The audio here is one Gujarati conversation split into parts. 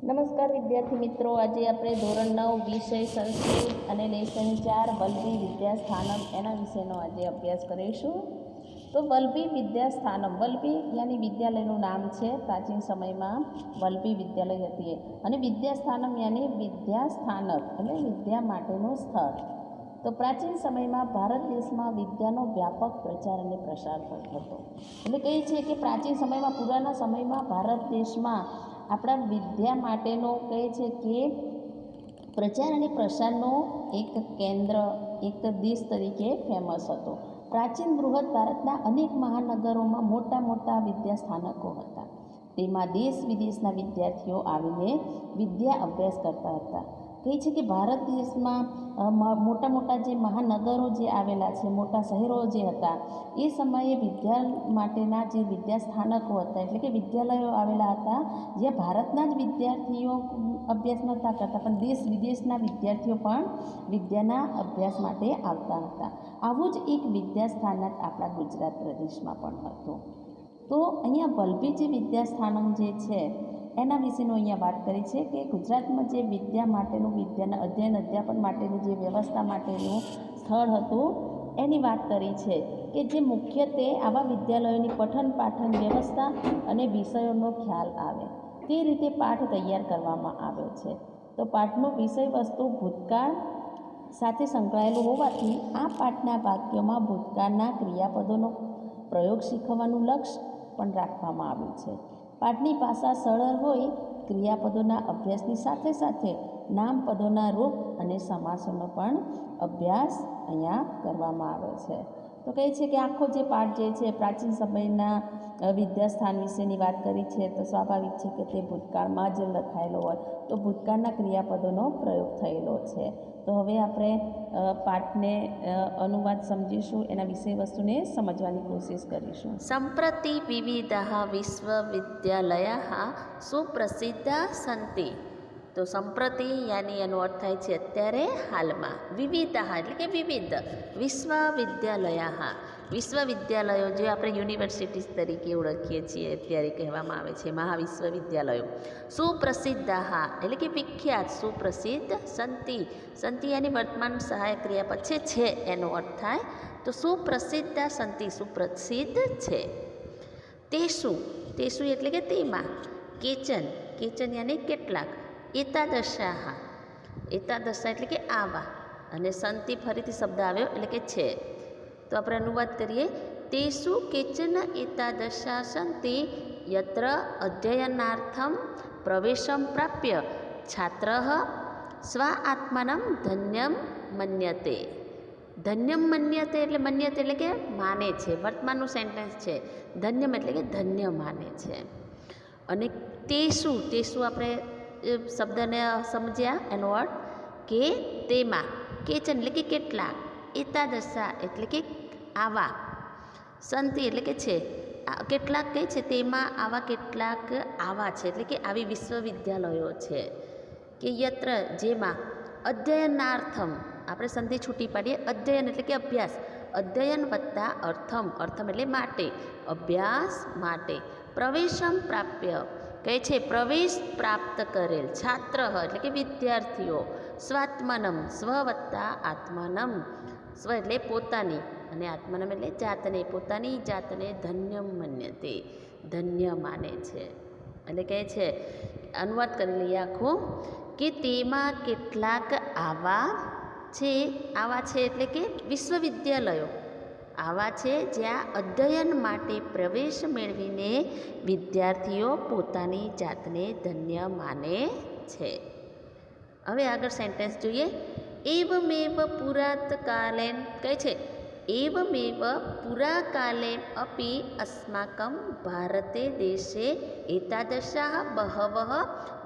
નમસ્કાર વિદ્યાર્થી મિત્રો, આજે આપણે ધોરણ 9 વિષય સંસ્કૃત અને લેસન 4 વલ્લભી વિદ્યાસ્થાનમ એના વિશેનો આજે અભ્યાસ કરીશું. તો વલ્લભી વિદ્યાસ્થાનમ, વલ્લભી યાની વિદ્યાલયનું નામ છે. પ્રાચીન સમયમાં વલ્લભી વિદ્યાલય હતી અને વિદ્યાસ્થાનમ યાની વિદ્યાસ્થાનક એટલે વિદ્યા માટેનું સ્થળ. તો પ્રાચીન સમયમાં ભારત દેશમાં વિદ્યાનો વ્યાપક પ્રચાર અને પ્રસાર થતો હતો. એટલે કહે છે કે પ્રાચીન સમયમાં, પુરાના સમયમાં ભારત દેશમાં આપણા વિદ્યા માટેનો કહે છે કે પ્રચાર અને પ્રસારનો એક કેન્દ્ર, એક દેશ તરીકે ફેમસ હતો. પ્રાચીન બૃહદ ભારતના અનેક મહાનગરોમાં મોટા મોટા વિદ્યાસ્થાનકો હતા. તેમાં દેશ વિદેશના વિદ્યાર્થીઓ આવીને વિદ્યા અભ્યાસ કરતા હતા. કહે છે કે ભારત દેશમાં મોટા મોટા જે મહાનગરો જે આવેલા છે, મોટા શહેરો જે હતા, એ સમયે વિદ્યા માટેના જે વિદ્યાસ્થાનકો હતા એટલે કે વિદ્યાલયો આવેલા હતા, જ્યાં ભારતના જ વિદ્યાર્થીઓ અભ્યાસ નહોતા કરતા, પણ દેશ વિદેશના વિદ્યાર્થીઓ પણ વિદ્યાના અભ્યાસ માટે આવતા હતા. આવું જ એક વિદ્યાસ્થાનક આપણા ગુજરાત પ્રદેશમાં પણ હતું. તો અહીંયા વલ્લભી જે વિદ્યાસ્થાનમ જે છે એના વિશેનું અહીંયા વાત કરી છે કે ગુજરાતમાં જે વિદ્યા માટેનું, વિદ્યાના અધ્યયન અધ્યાપન માટેની જે વ્યવસ્થા માટેનું સ્થળ હતું એની વાત કરી છે કે જે મુખ્યત્વે આવા વિદ્યાલયોની પઠન પાઠન વ્યવસ્થા અને વિષયોનો ખ્યાલ આવે તે રીતે પાઠ તૈયાર કરવામાં આવ્યો છે. તો પાઠનો વિષય વસ્તુ ભૂતકાળ સાથે સંકળાયેલું હોવાથી આ પાઠના વાક્યોમાં ભૂતકાળના ક્રિયાપદોનો પ્રયોગ શીખવવાનું લક્ષ્ય પણ રાખવામાં આવ્યું છે. પાઠની ભાષા સરળ હોય, ક્રિયાપદોના અભ્યાસની સાથે સાથે નામપદોના રૂપ અને સમાસોનો પણ અભ્યાસ અહીંયા કરવામાં આવ્યો છે. તો કહે છે કે આખો જે પાઠ જે છે પ્રાચીન સમયના વિદ્યાસ્થાન વિશેની વાત કરી છે. તો સ્વાભાવિક છે કે તે ભૂતકાળમાં જ લખાયેલો હોય, તો ભૂતકાળના ક્રિયાપદોનો પ્રયોગ થયેલો છે. તો હવે આપણે પાઠને અનુવાદ સમજીશું, એના વિષય વસ્તુને સમજવાની કોશિશ કરીશું. સંપ્રતિ વિવિધઃ વિશ્વવિદ્યાલયઃ સુપ્રસિદ્ધા સંતિ. તો સંપ્રતિ યાની એનો અર્થ થાય છે અત્યારે, હાલમાં. વિવિધઃ એટલે કે વિવિધ. વિશ્વવિદ્યાલયઃ વિશ્વવિદ્યાલયો, જે આપણે યુનિવર્સિટીઝ તરીકે ઓળખીએ છીએ અત્યારે કહેવામાં આવે છે, મહાવિશ્વવિદ્યાલયો. સુપ્રસિદ્ધઃ એટલે કે વિખ્યાત, સુપ્રસિદ્ધ. સંતિ, સંતિ યાની વર્તમાન સહાયક ક્રિયાપદ છે એનો અર્થ થાય. તો સુપ્રસિદ્ધ સંતિ, સુપ્રસિદ્ધ છે. તેસુ, તેસુ એટલે કે તેમાં. કેચન, કેચન યાની કેટલાક. એતાદશાહ, એતાદશા એટલે કે આવા. અને સંતિ ફરીથી શબ્દ આવ્યો એટલે કે છે. તો આપણે અનુવાદ કરીએ. તેસુ કેચન એતાદશા સંતિ યત્ર અધ્યયનાર્થમ પ્રવેશમ પ્રાપ્ય છાત્રઃ સ્વ આત્માનમ ધન્યમ મન્યતે. ધન્યમ મન્યતે એટલે મન્યતે એટલે કે માને છે. વર્તમાનનું સેન્ટેન્સ છે. ધન્યમ એટલે કે ધન્ય માને છે. અને તેસુ, તેસુ આપણે શબ્દને સમજ્યા એનો અર્થ કે તેમાં. કેચન એટલે કે કેટલાક. એતાદશા એટલે કે આવા. સંતિ એટલે કે છે. કેટલાક કહે છે તેમાં આવા કેટલાક આવા છે, એટલે કે આવી વિશ્વવિદ્યાલયો છે કે યત્ર જેમાં અધ્યયનાર્થમ, આપણે સંધિ છૂટી પાડીએ. અધ્યયન એટલે કે અભ્યાસ. અધ્યયન વત્તા અર્થમ, અર્થમ એટલે માટે, અભ્યાસ માટે. પ્રવેશમ પ્રાપ્ય કહે છે પ્રવેશ પ્રાપ્ત કરેલ. છાત્ર એટલે કે વિદ્યાર્થીઓ. સ્વાત્મનમ, સ્વ વત્તા આત્માનમ. સ્વ એટલે પોતાની અને આત્માનમ એટલે જાતને, પોતાની જાતને ધન્યમ મન્યતે, ધન્ય માને છે. એટલે કહે છે, અનુવાદ કરી લઈએ આખું, કે તેમાં કેટલાક આવા છે. આવા છે એટલે કે વિશ્વવિદ્યાલયો આવા છે જ્યાં અધ્યયન માટે પ્રવેશ મેળવીને વિદ્યાર્થીઓ પોતાની જાતને ધન્ય માને છે. હવે આગળ સેન્ટેન્સ જોઈએ. એવમેવ પુરાતકાલેન કહે છે, એવમેવ પુરાકાલે અપી અસ્માકં ભારતે દેશે એતાદશાઃ બહવઃ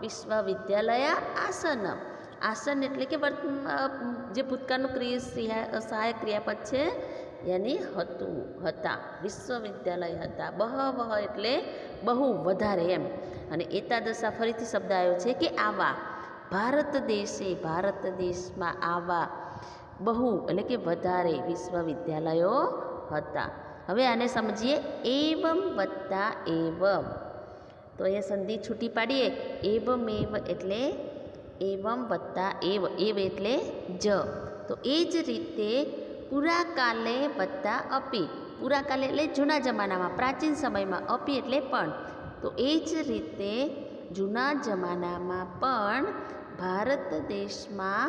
વિશ્વવિદ્યાલયા આસન. આસન એટલે કે જે ભૂતકાળનું સહાયક ક્રિયાપદ છે યાની હતું, હતા. વિશ્વવિદ્યાલય હતા. બહવઃ એટલે બહુ, વધારે એમ. અને એતાદશા ફરીથી શબ્દ આવ્યો છે કે આવા. ભારત દેશે, ભારત દેશમાં આવા બહુ એટલે કે વધારે તો અહીંયા સંધિ છૂટી પાડીએ એવમેવ એટલે એવમ વત્તા એવ, એવ એટલે જ. તો એ જ રીતે પુરાકાલે વત્તા અપી, પુરાકાલે એટલે જૂના જમાનામાં, પ્રાચીન સમયમાં, અપી એટલે પણ. તો એ જ રીતે જૂના જમાનામાં પણ ભારત દેશમાં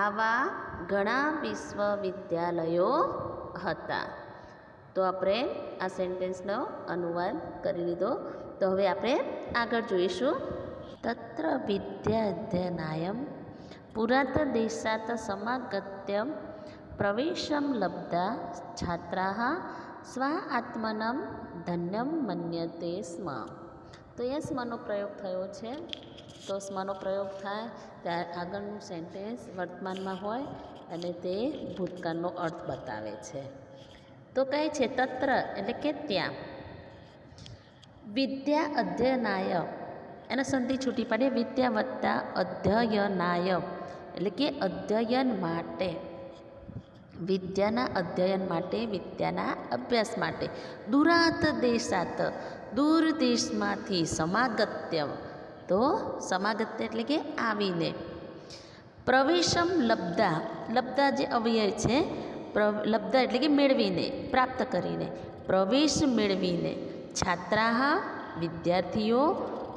આવા ઘણા વિશ્વવિદ્યાલયો હતા. તો આપણે આ સેન્ટેન્સનો અનુવાદ કરી લીધો. તો હવે આપણે આગળ જોઈશું. તત્ર વિદ્યા અધ્યયનાય પુરાત દેશાત સમાગત્ય પ્રવેશમ લબ્ધા છાત્રાઃ સ્વ આત્મનમ ધન્યમ મન્યતે સ્મ. તો એ સ્મનો પ્રયોગ થયો છે. તો સ્મનો પ્રયોગ થાય ત્યારે આગળનું સેન્ટેન્સ વર્તમાનમાં હોય અને તે ભૂતકાળનો અર્થ બતાવે છે. તો કહે છે તત્ર એટલે કે ત્યાં, વિદ્યા અધ્યયનાય એના સંધિ છૂટી પડે વિદ્યા વત્તા અધ્યયનાય એટલે કે અધ્યયન માટે, વિદ્યાના અધ્યયન માટે, વિદ્યાના અભ્યાસ માટે. દુરાત દેશાત દૂર દેશમાંથી, સમાગત્ય તો સમાગત્ય એટલે કે આવીને, પ્રવેશમ લબ્ધા, લબ્ધા જે અવ્યય છે, લબ્ધા એટલે કે મેળવીને, પ્રાપ્ત કરીને, પ્રવેશ મેળવીને, છાત્રાઃ વિદ્યાર્થીઓ,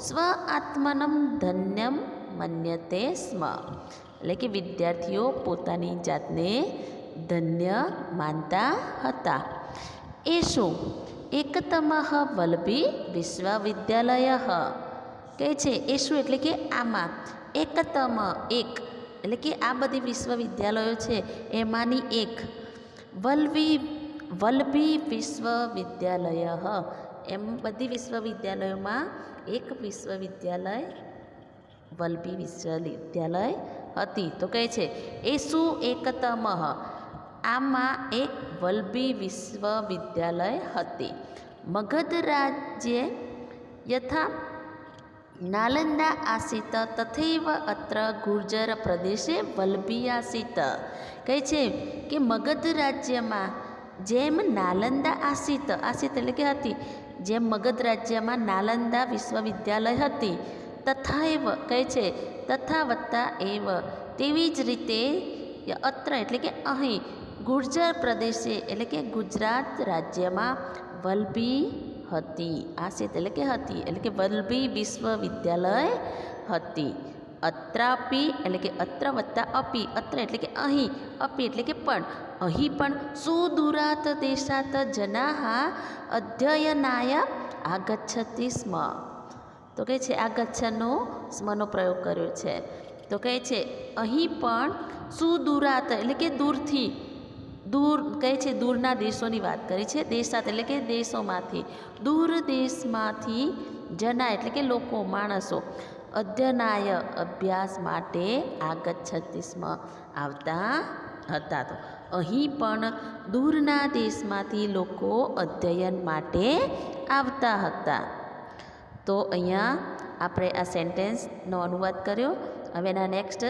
સ્વ આત્મનમ ધન્યમ મન્યતે સ્મ એટલે કે વિદ્યાર્થીઓ પોતાની જાતને ધન્ય માનતા હતા. એ શું? એકતમઃ વલ્લભી વિશ્વવિદ્યાલય કહે છે. એ શું એટલે કે આમાં, એકતમ એક એટલે કે આ બધી વિશ્વવિદ્યાલયો છે એમાંની એક, વલ્લભી વિશ્વવિદ્યાલય એમ બધી વિશ્વવિદ્યાલયોમાં એક વિશ્વવિદ્યાલય વલ્લભી વિશ્વવિદ્યાલય હતી. તો કહે છે એ શું? એકતમઃ આમાં એક વલ્લભી વિશ્વવિદ્યાલય હતી. મગધ રાજ્ય યથા નાલંદા આસીત તથૈવ અત્ર ગુર્જર પ્રદેશે વલ્લભી આસીત. કહે છે કે મગધ રાજ્યમાં જેમ નાલંદા આસીત, આસીત એટલે કે હતી, જેમ મગધ રાજ્યમાં નાલંદા વિશ્વવિદ્યાલય હતી, તથૈવ કહે છે તથા વત્તા એવ તેવી જ રીતે અત્ર એટલે કે અહીં, ગુર્જર પ્રદેશે એટલે કે ગુજરાત રાજ્યમાં વલ્લભી હતી, આસીત એટલે કે હતી, એટલે કે વલ્લભી વિશ્વવિદ્યાલય હતી. અત્રાપી એટલે કે અત્ર વત્તા અપી, અત્ર એટલે કે અહીં, અપી એટલે કે પણ, અહીં પણ સુદૂરાત દેશાત જનાઃ અધ્યયનાય આગચ્છતિ સ્મ. તો કહે છે આગચ્છનો સ્મનો પ્રયોગ કર્યો છે. તો કહે છે અહીં પણ સુદૂરાત એટલે કે દૂરથી, દૂર કહે છે દૂરના દેશોની વાત કરી છે, દેશાત એટલે કે દેશોમાંથી, દૂર દેશમાંથી, જના એટલે કે લોકો, માણસો, અધ્યયનાય અભ્યાસ માટે, આગચ્છતિ સ્મ આવતા હતા. તો અહીં પણ દૂરના દેશમાંથી લોકો અધ્યયન માટે આવતા હતા. તો અહીંયા આપણે આ સેન્ટેન્સનો અનુવાદ કર્યો. હવે એના નેક્સ્ટ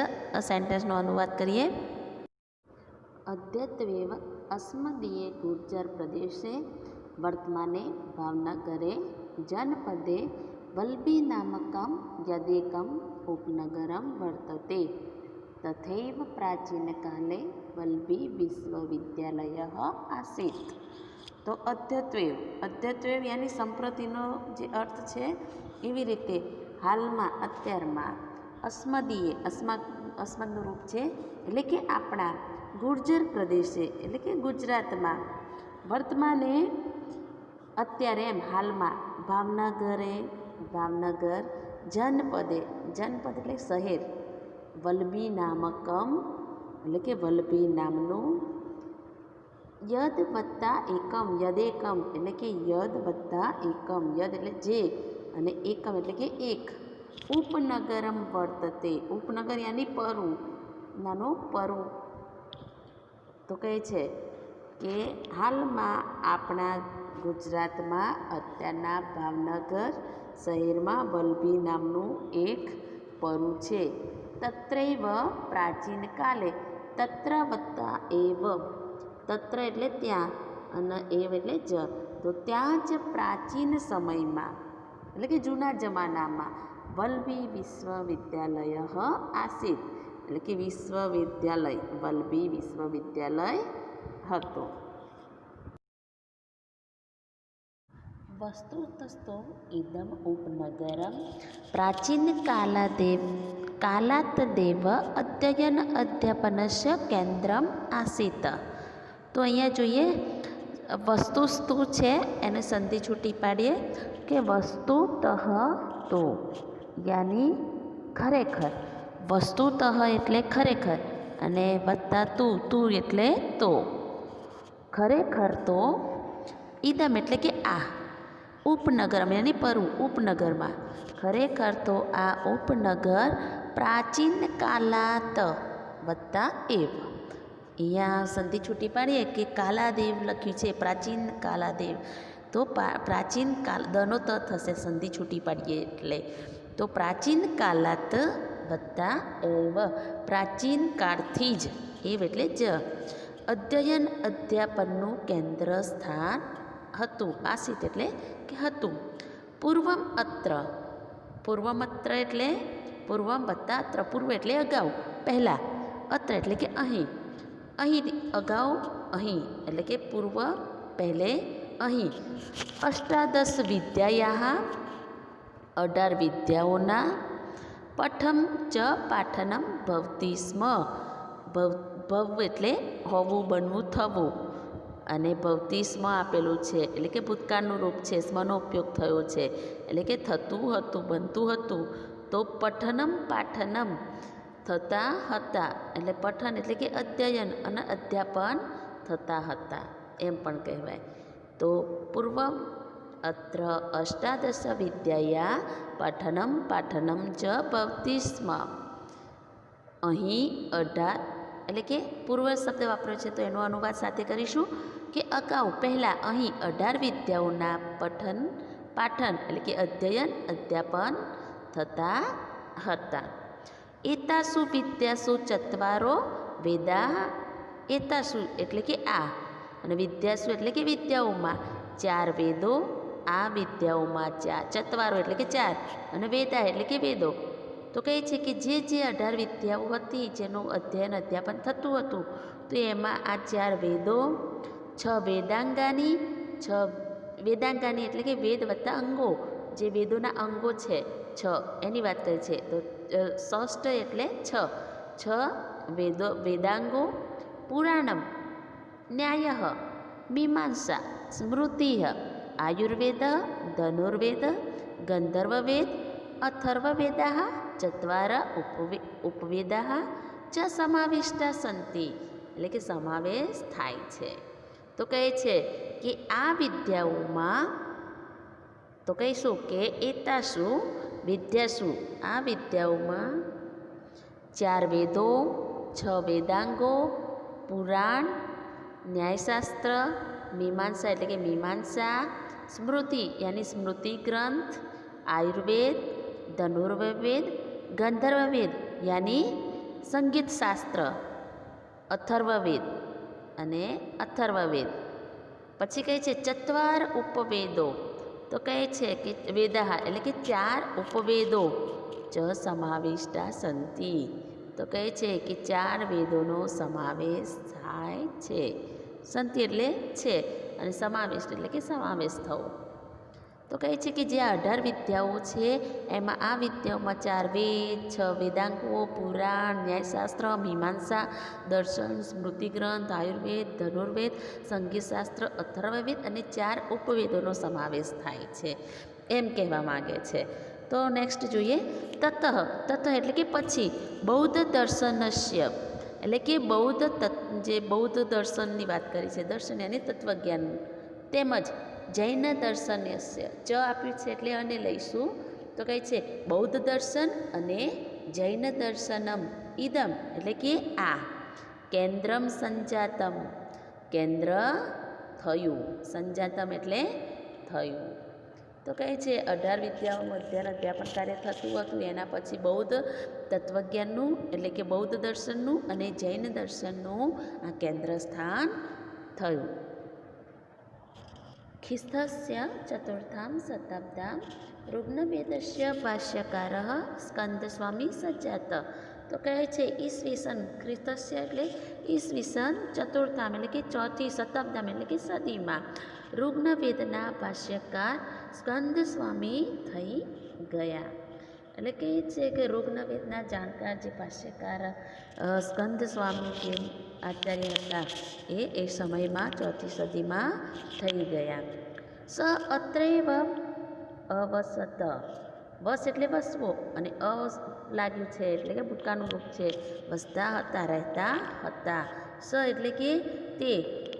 સેન્ટેન્સનો અનુવાદ કરીએ. અદ્યત્વેવ અસ્મદીયે ગુર્જર પ્રદેશે વર્તમાને ભાવનગરે જનપદે વલ્લભી નામકમ યદેકમ ઉપનગરમ વર્તતે તથૈવ પ્રાચીનકાલે વલ્લભી વિશ્વવિદ્યાલય આસીત. તો અદ્યત્વેવ, અદ્યત્વેવ યાની સંપ્રતિનો જે અર્થ છે એવી રીતે હાલમાં, અત્યારમાં, અસ્મદીએ, અસ્મદનું રૂપ છે એટલે કે આપણા, ગુર્જર પ્રદેશે એટલે કે ગુજરાતમાં, વર્તમાને અત્યારે એમ હાલમાં, ભાવનગરે ભાવનગર, જનપદે, જનપદ એટલે શહેર, વલ્લભી નામકમ એટલે કે વલ્લભી નામનું, યદ વત્તા એકમ, યદેકમ એટલે કે યદ વત્તા એકમ, યદ એટલે જે અને એકમ એટલે કે એક, ઉપનગરમ વર્તતે, ઉપનગર યાની પરુ, નાનો પરુ. તો કહે છે કે હાલમાં આપણા ગુજરાતમાં અત્યારના ભાવનગર શહેરમાં વલ્લભી નામનું એક પરુ છે. તત્રૈવ પ્રાચીન કાલે, તત્ર વત્તા એવ, તત્ર એટલે ત્યાં અને એવ એટલે જ, તો ત્યાં જ પ્રાચીન સમયમાં, એટલે કે જૂના જમાનામાં વલ્લભી વિશ્વવિદ્યાલય આસીત, એટલે કે વિશ્વવિદ્યાલય, વલ્લભી વિશ્વવિદ્યાલય હતો. વસ્તુતસ્તો ઇદમ ઉપનગરમ પ્રાચીન કાલાત દેવ અધ્યયન અધ્યાપનસ્ય કેન્દ્રમ આસીત. તો અહીંયા જોઈએ વસ્તુસ્તુ છે એને સંધિ છૂટી પાડીએ કે વસ્તુતઃ તો યાની ખરેખર. વસ્તુતઃ એટલે ખરેખર અને વત્તા તું એટલે તો. ખરેખર તો ઇદમ એટલે કે આ ઉપનગરમ યાની પરુ ઉપનગરમાં. ખરેખર તો આ ઉપનગર પ્રાચીન કાલાત વત્તા એવ. અહીંયા સંધિ છૂટી પાડીએ કે કાલાદેવ લખ્યું છે, પ્રાચીન કાલાદેવ. તો પ્રાચીન કાલ દનો ત થશે સંધિ છૂટી પાડીએ એટલે. તો પ્રાચીન કાલાત વત્તા એવ, પ્રાચીન કાળથી જ, એવ એટલે જ, અધ્યયન અધ્યાપનનું કેન્દ્ર સ્થાન હતું. આસિત એટલે કે હતું. પૂર્વમ અત્ર, પૂર્વમ અત્ર એટલે પૂર્વમ વત્તા અત્ર, પૂર્વ એટલે અગાઉ, પહેલાં, અત્ર એટલે કે અહીં, અહીં અગાઉ, અહીં એટલે કે પૂર્વ પહેલે અહીં. અષ્ટાદશ વિદ્યાયાः 18 વિદ્યાઓના પઠમ ચ પાઠનમ ભવતી સ્મ. ભવ એટલે હોવું, બનવું, થવું, અને ભવતી સ્મ આપેલું છે એટલે કે ભૂતકાળનું રૂપ છે, સ્મનો ઉપયોગ થયો છે એટલે કે થતું હતું, બનતું હતું. તો પઠનમ પાઠનમ થતા હતા, એટલે પઠન એટલે કે અધ્યયન અને અધ્યાપન થતા હતા એમ પણ કહેવાય. તો પૂર્વમ અત્ર અષ્ટાદશ વિદ્યાયા પઠનમ પાઠનમ ચ ભવતી સ્મ. અહીં 18 એટલે કે પૂર્વ શબ્દ વાપર્યો છે તો એનો અનુવાદ સાથે કરીશું કે અગાઉ પહેલાં અહીં 18 વિદ્યાઓના પઠન પાઠન એટલે કે અધ્યયન અધ્યાપન થતા હતા. એતાસુ વિદ્યાસુ ચત્વારો વેદા. એતાસુ એટલે કે આ, અને વિદ્યાસુ એટલે કે વિદ્યાઓમાં 4 વેદો. આ વિદ્યાઓમાં 4, ચત્વારો એટલે કે 4, અને વેદા એટલે કે વેદો. તો કહે છે કે જે 18 વિદ્યાઓ હતી જેનું અધ્યયન અધ્યાપન થતું હતું, તો એમાં આ 4 વેદો, 6 વેદાંગાની, 6 વેદાંગાની એટલે કે વેદ વત્તા અંગો, જે વેદોના અંગો છે 6 એની વાત કરે છે. તો ષષ્ઠ એટલે 6 વેદાંગો. પુરાણમ, ન્યાય, મીમાંસા, સ્મૃતિ, આયુર્વેદ, ધનુર્વેદ, ગંધર્વવેદ, અથર્વવેદાः ચત્વાર ઉપવેદાः ચ સમાવિષ્ટા સંતિ, એટલે કે સમાવેશ થાય છે. તો કહે છે કે આ વિદ્યાઓમાં, તો કહીશું કે એતાસુ વિદ્યાસુ, આ વિદ્યાઓમાં 4 વેદો, 6 વેદાંગો, પુરાણ, ન્યાયશાસ્ત્ર, મીમાંસા એટલે કે મીમાંસા, સ્મૃતિ યાની સ્મૃતિ ગ્રંથ, આયુર્વેદ, ધનુર્વેદ, ગંધર્વવેદ યાની સંગીત શાસ્ત્ર, અથર્વવેદ અને અથર્વવેદ. પછી કહે છે ચત્વાર ઉપવેદો. તો કહે છે કે વેદાહ એટલે કે 4 ઉપવેદો ચ સમાવિષ્ટા સંતિ. તો કહે છે કે 4 વેદોનો સમાવેશ થાય છે. સંતિ એટલે છે અને સમાવેશ એટલે કે સમાવેશ થવો. તો કહે છે કે જે 18 વિદ્યાઓ છે એમાં આ વિદ્યાઓમાં 4 વેદ, 6 વેદાંગો, પુરાણ, ન્યાયશાસ્ત્ર, મીમાંસા, દર્શન, સ્મૃતિગ્રંથ, આયુર્વેદ, ધનુર્વેદ, સંગીતશાસ્ત્ર, અથર્વવેદ અને 4 ઉપવેદોનો સમાવેશ થાય છે એમ કહેવા માગે છે. તો નેક્સ્ટ જોઈએ તતઃ. તતઃ એટલે કે પછી. બૌદ્ધ દર્શનસ્ય એટલે કે જે બૌદ્ધ દર્શનની વાત કરી છે, દર્શન અને તત્વજ્ઞાન, તેમજ જૈન દર્શનસ્ય, ચ આપ્યું છે એટલે અને લઈશું. તો કહે છે બૌદ્ધ દર્શન અને જૈન દર્શનમ ઇદમ એટલે કે આ, કેન્દ્રમ સંજાતમ, કેન્દ્ર થયું, સંજાતમ એટલે થયું. તો કહે છે 18 વિદ્યાઓનું અધ્યાપન કાર્ય થતું હતું, એના પછી બૌદ્ધ તત્વજ્ઞાનનું એટલે કે બૌદ્ધ દર્શનનું અને જૈન દર્શનનું આ કેન્દ્ર સ્થાન થયું. ખ્રિસ્તસ્ય ચતુર્થામ શતાબ્દામ ऋग्वेदस्य भाष्यकारः સ્કંદસ્વામી સજાત. તો કહે છે ઈસવીસન ખ્રિસ્તસ્ય એટલે ઈસવીસન ચતુર્થામ એટલે કે ચોથી શતાબ્દીમાં એટલે કે સદીમાં ઋગ્વેદના ભાષ્યકાર સ્કંદસ્વામી થઈ ગયા. એટલે કહે છે કે ઋગ્વેદના જાણકાર જે ભાષ્યકાર સ્કંદસ્વામી જે આચાર્ય હતા એ સમયમાં ચોથી સદીમાં થઈ ગયા. સ અત્રેવ અવસત. વસ એટલે વસવો અને અ લાગ્યું છે એટલે કે ભૂતકાળનું રૂપ છે. વસતા હતા, રહેતા હતા. સ એટલે કે તે.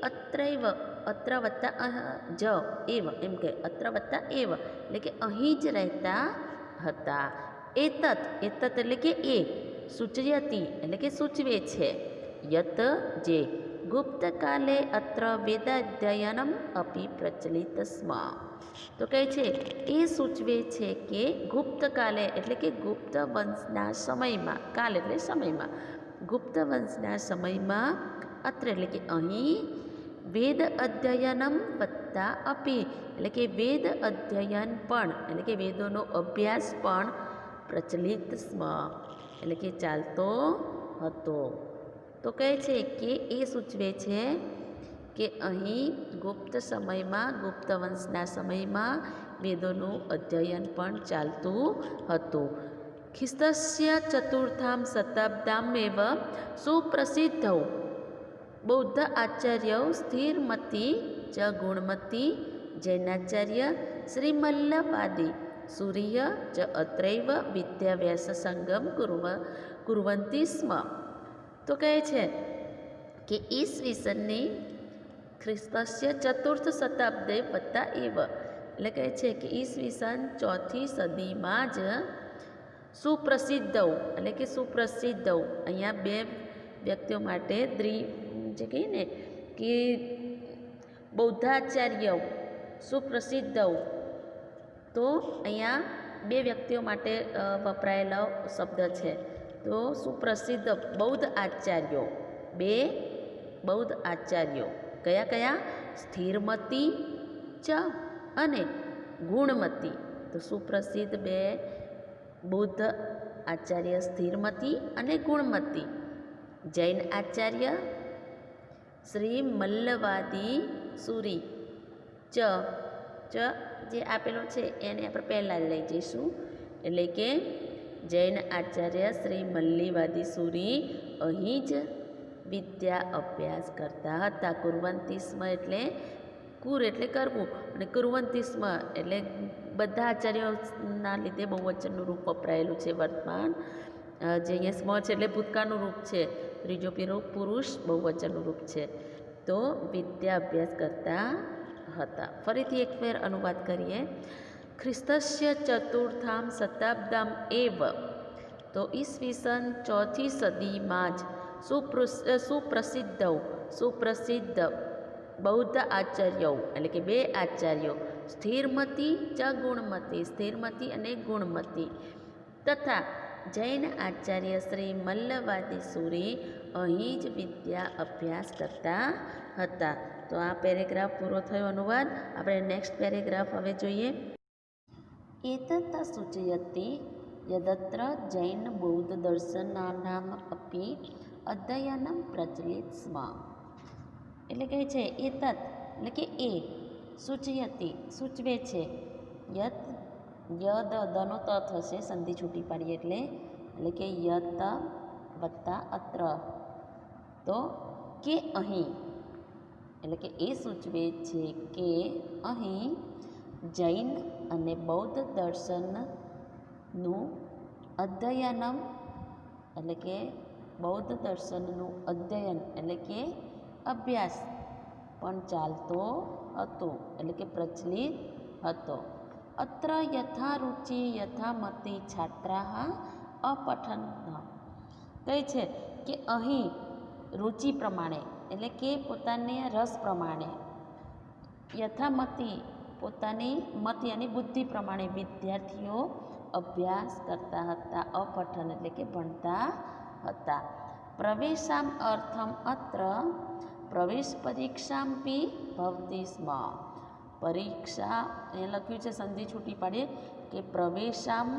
અત્રૈવ અત્ર વત્તા જ એવ એમ કે અત્ર વત્તા એવ એટલે કે અહીં જ રહેતા હતા. એતત એતત એટલે કે એ. સૂચયતી એટલે કે સૂચવે છે. યત જે. ગુપ્તકાલે અત્ર વેદાધ્યયનમ અપી પ્રચલિત સ્મ. તો કહે છે એ સૂચવે છે કે ગુપ્તકાલે એટલે કે ગુપ્ત વંશના સમયમાં, કાલ એટલે સમયમાં, ગુપ્ત વંશના સમયમાં અત્ર એટલે કે અહીં વેદ અધ્યયનમ વત્તા અપી એટલે કે વેદ અધ્યયન પણ એટલે કે વેદોનો અભ્યાસ પણ પ્રચલિત સ્મ એટલે કે ચાલતો હતો. તો કહે છે કે એ સૂચવે છે કે અહીં ગુપ્ત સમયમાં, ગુપ્ત વંશના સમયમાં વેદોનું અધ્યયન પણ ચાલતું હતું. ખ્રિસ્તસ્ય ચતુર્થામ શતાબ્દામેવ સુપ્રસિદ્ધૌ બૌદ્ધ આચાર્યૌ સ્થિરમતી ચ ગુણમતી જૈનાચાર્ય શ્રીમલ્લવાદી સૂર્ય ચ અત્રૈવ વિદ્યાવ્યાસ સંગમ કુર્વંતી સ્મ. તો કહે છે કે ઈસવીસનની ખ્રિસ્તસ્ય ચતુર્થ શતાબ્દે વત્તા એવ એટલે કહે છે કે ઈસવીસન ચોથી સદીમાં જ સુપ્રસિદ્ધ એટલે કે સુપ્રસિદ્ધ અહીંયા બે વ્યક્તિઓ માટે જે કહીએ ને કે બૌદ્ધાચાર્ય સુપ્રસિદ્ધ, તો અહીંયા બે વ્યક્તિઓ માટે વપરાયેલો શબ્દ છે. તો સુપ્રસિદ્ધ બૌદ્ધ આચાર્યો, બે બૌદ્ધ આચાર્યો કયા કયા? સ્થિરમતી ચ અને ગુણમતી. તો સુપ્રસિદ્ધ બે બૌદ્ધ આચાર્ય સ્થિરમતી અને ગુણમતી. જૈન આચાર્ય શ્રી મલ્લવાદી સૂરી ચ જે આપેલું છે એને આપણે પહેલાં લઈ જઈશું. એટલે કે જૈન આચાર્ય શ્રી મલ્લીવાદી સૂરી અહીં જ વિદ્યા અભ્યાસ કરતા હતા. કુર્વંતીસ્મ એટલે કુર એટલે કરવું અને કુર્વંતીસ્મ એટલે બધા આચાર્યોના લીધે બહુવચનનું રૂપ વપરાયેલું છે. વર્તમાન જે અહીંયા સ્મ છે એટલે ભૂતકાળનું રૂપ છે. ત્રીજો પુરુષ બહુવચનનું રૂપ છે. તો વિદ્યા અભ્યાસ કરતા હતા. ફરીથી એક ફેર અનુવાદ કરીએ. ખ્રિસ્તસ્ય ચતુર્થામ શતાબ્દામ એવ. તો ઈસવીસન ચોથી સદીમાં જ સુપ્રસિદ્ધ બૌદ્ધ આચાર્યો એટલે કે બે આચાર્યો સ્થિરમતી ચ ગુણમતી, સ્થિરમતી અને ગુણમતી તથા જૈન આચાર્ય શ્રી મલ્લવાદી સૂરી અહીં જ વિદ્યા અભ્યાસ કરતા હતા. તો આ પેરેગ્રાફ પૂરો થયો અનુવાદ. આપણે નેક્સ્ટ પેરેગ્રાફ હવે જોઈએ. એતત સૂચયતિ યદત્ર જૈન બૌદ્ધ દર્શનાનામ અપી અધ્યયનમ પ્રચલિત સ્મ. એટલે કહે છે એતત એટલે કે એ સૂચયતિ સૂચવે છે. યદ દનો ત થશે, સંધિ છૂટી પાડીએ એટલે કે યત વત્તા અત્ર. તો કે અહીં એટલે કે એ સૂચવે છે કે અહીં જૈન અને બૌદ્ધ દર્શનનું અધ્યયનમ એટલે કે બૌદ્ધ દર્શનનું અધ્યયન એટલે કે અભ્યાસ પણ ચાલતો હતો એટલે કે પ્રચલિત હતો. અત્ર યથારુચિ યથામતી છાત્રા અપઠન. કહે છે કે અહીં રુચિ પ્રમાણે એટલે કે પોતાને રસ પ્રમાણે, યથામતી પોતાની મતિ અને બુદ્ધિ પ્રમાણે વિદ્યાર્થીઓ અભ્યાસ કરતા હતા. અપઠન એટલે કે ભણતા હતા. પ્રવેશામ અર્થમ અત્ર પ્રવેશ પરીક્ષામપી ભવતી સ્મ. પરીક્ષા એ લખ્યું છે સંધિ છૂટી પાડીએ કે પ્રવેશામ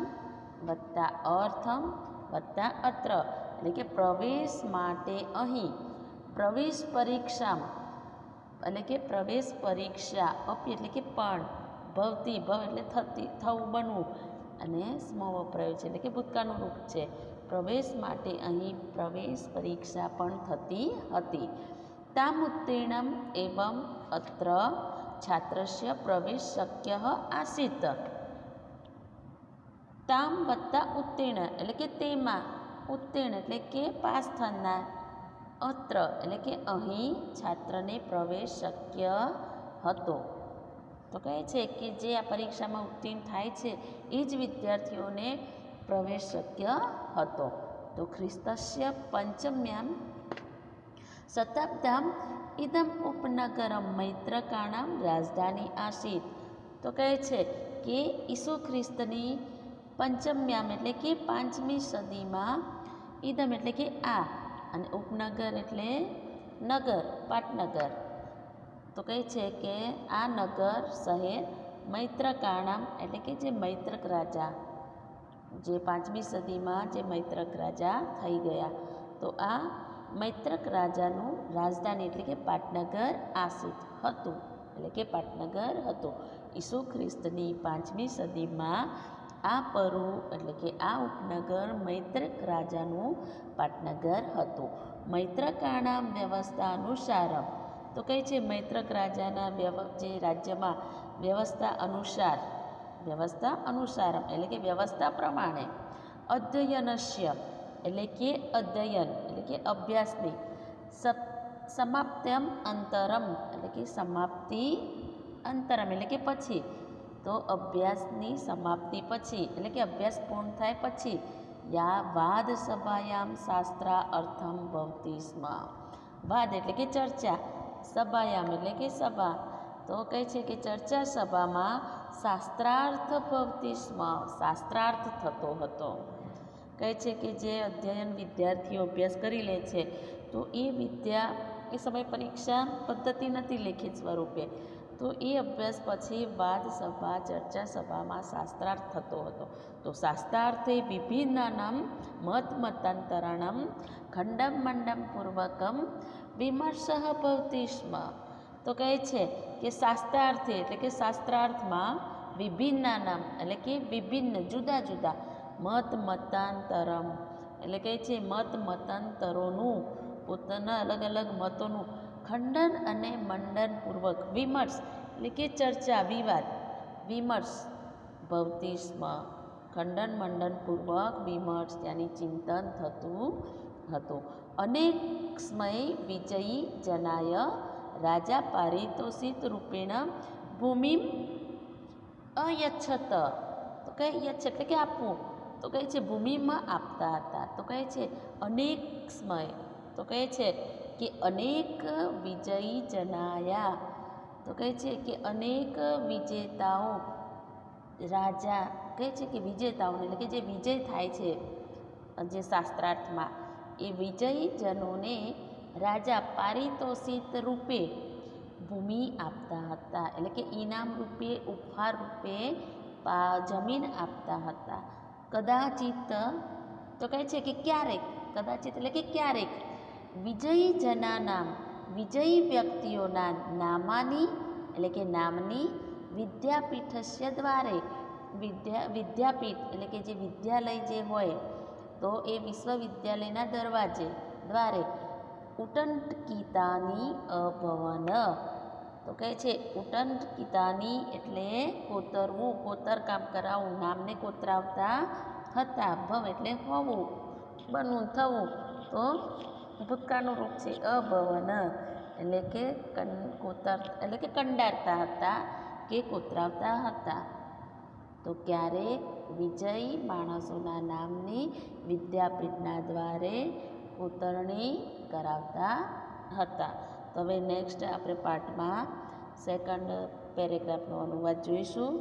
વત્તા અર્થમ વત્તા અત્ર, એટલે કે પ્રવેશ માટે અહીં, પ્રવેશ પરીક્ષામ એટલે કે પ્રવેશ પરીક્ષા, અપી એટલે કે પણ, ભવતી ભવ એટલે થતી થવું બનવું, અને સ્મ વપરાયું છે એટલે કે ભૂતકાળનું રૂપ છે. પ્રવેશ માટે અહીં પ્રવેશ પરીક્ષા પણ થતી હતી. તામ ઉત્તીર્ણમ એવમ અત્ર છાત્રસ્ય પ્રવેશ શક્ય આસીત. તામ વત્તા ઉત્તીર્ણ એટલે કે તેમાં, ઉત્તીર્ણ એટલે કે પાસ થનાર, અત્ર એટલે કે અહીં છાત્રને પ્રવેશ શક્ય હતો. તો કહે છે કે જે આ પરીક્ષામાં ઉત્તીર્ણ થાય છે એ જ વિદ્યાર્થીઓને પ્રવેશ શક્ય હતો. તો ખ્રિસ્તસ્ય પંચમ્યામ શતાબ્દામ ઇદમ ઉપનગરમ મૈત્રકાણામ રાજધાની આસીત. તો કહે છે કે ઈસુ ખ્રિસ્તની પંચમ્યામ એટલે કે 5મી સદીમાં, ઇદમ એટલે કે આ, અને ઉપનગર એટલે નગર, પાટનગર. તો કહે છે કે આ નગર શહેર મૈત્રકાણામ એટલે કે જે મૈત્રક રાજા, જે 5મી સદીમાં જે મૈત્રક રાજા થઈ ગયા, તો આ મૈત્રક રાજાનું રાજધાની એટલે કે પાટનગર આસિત હતું, એટલે કે પાટનગર હતું. ઈસુ ખ્રિસ્તની 5મી સદીમાં આ પરુ એટલે કે આ ઉપનગર મૈત્રક રાજાનું પાટનગર હતું. મૈત્રકાણામ વ્યવસ્થા અનુસારમ, તો કહે છે મૈત્રક રાજાના જે રાજ્યમાં વ્યવસ્થા અનુસારમ એટલે કે વ્યવસ્થા પ્રમાણે, અધ્યયનસ્ય એટલે કે અધ્યયન એટલે કે અભ્યાસની, સમાપ્ત્યમ અંતરમ એટલે કે સમાપ્તિ, અંતરમ એટલે કે પછી, તો અભ્યાસની સમાપ્તિ પછી એટલે કે અભ્યાસ પૂર્ણ થાય પછી, યા વાદ સભાયામ શાસ્ત્રા અર્થમ ભવતી સ્મ. વાદ એટલે કે ચર્ચા, સભાયામ એટલે કે સભા, તો કહે છે કે ચર્ચા સભામાં શાસ્ત્રાર્થ ભવતી સ્મ, શાસ્ત્રાર્થ થતો હતો. કહે છે કે જે અધ્યયન વિદ્યાર્થીઓ અભ્યાસ કરી લે છે, તો એ વિદ્યા, એ સમય પરીક્ષા પદ્ધતિ નથી લેખિત સ્વરૂપે, તો એ અભ્યાસ પછી વાદ સભા, ચર્ચા સભામાં શાસ્ત્રાર્થ થતો હતો. તો શાસ્ત્રાર્થે વિભિન્નમ મત મતાંતરણમ ખંડમ મંડમ પૂર્વકમ વિમર્શ ભવતી સ્મ. તો કહે છે કે શાસ્ત્રાર્થે એટલે કે શાસ્ત્રાર્થમાં વિભિન્નમ એટલે કે વિભિન્ન, જુદા જુદા, મત મતાંતરમ એટલે કહે છે મત મતાંતરોનું, પોતાના અલગ અલગ મતોનું ખંડન અને મંડનપૂર્વક, વિમર્શ એટલે કે ચર્ચા, વિવાદ, વિમર્શ, ભવતી સ્મ, ખંડન મંડનપૂર્વક વિમર્શ ત્યાંની ચિંતન થતું હતું. અનેક સ્મય વિજયી જનાય રાજા પારિતોષિત રૂપેણ ભૂમિમ અયચ્છત. તો કહે યચ્છ એટલે કે આપવું, તો કહે છે ભૂમિમાં આપતા હતા. તો કહે છે અનેક સ્મય, તો કહે છે કે અનેક વિજયી જનાયા, તો કહે છે કે અનેક વિજેતાઓ, રાજા કહે છે કે વિજેતાઓને એટલે કે જે વિજય થાય છે જે શાસ્ત્રાર્થમાં, એ વિજયી જનોને રાજા પારિતોષિત રૂપે ભૂમિ આપતા હતા, એટલે કે ઇનામ રૂપે, ઉપહાર રૂપે જમીન આપતા હતા. કદાચિત, તો કહે છે કે ક્યારેક, કદાચિત એટલે કે ક્યારેક, વિજયી જનાનામ વિજયી વ્યક્તિઓના નામાની એટલે કે નામની વિદ્યાપીઠસ્ય દ્વારે, વિદ્યાપીઠ એટલે કે જે વિદ્યાલય જે હોય, તો એ વિશ્વવિદ્યાલયના દ્વારે ઉટંકિતાની અભવન. તો કહે છે ઉટંકિતાની એટલે કોતરવું, કોતરકામ કરાવવું, નામને કોતરાવતા હતા. ભવ એટલે હોવું, બનવું, થવું, તો ભૂતકાળનું રૂપ છે અભવન એટલે કે એટલે કે કંડારતા હતા કે કોતરાવતા હતા. તો ક્યારેક વિજયી માણસોના નામની વિદ્યાપીઠના દ્વારે કોતરણી કરાવતા હતા. તો હવે નેક્સ્ટ આપણે પાઠમાં સેકન્ડ પેરેગ્રાફનો અનુવાદ જોઈશું.